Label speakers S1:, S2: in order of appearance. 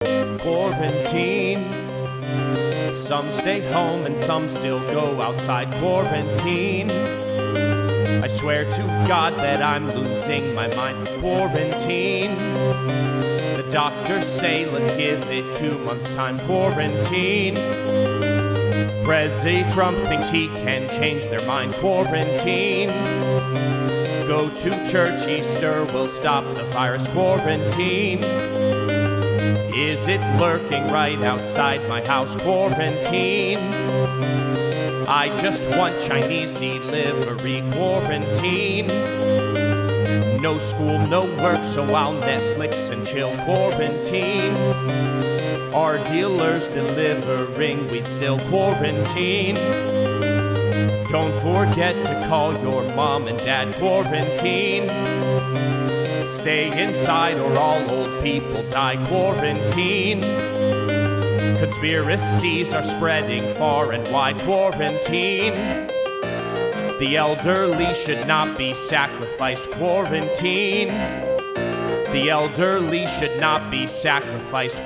S1: Quarantine. Some stay home and some still go outside. Quarantine. I swear to God that I'm losing my mind. Quarantine. The doctors say let's give it 2 months' time. Quarantine. President Trump thinks he can change their mind. Quarantine. Go to church, Easter will stop the virus. Quarantine. Is it lurking right outside my house? Quarantine. I just want Chinese delivery. Quarantine. No school, no work, so I'll Netflix and chill. Quarantine. Are dealers delivering weed still? Quarantine. Don't forget to call your mom and dad. Quarantine. Stay inside or all old people die. Quarantine. Conspiracies are spreading far and wide. Quarantine. The elderly should not be sacrificed. Quarantine. The elderly should not be sacrificed.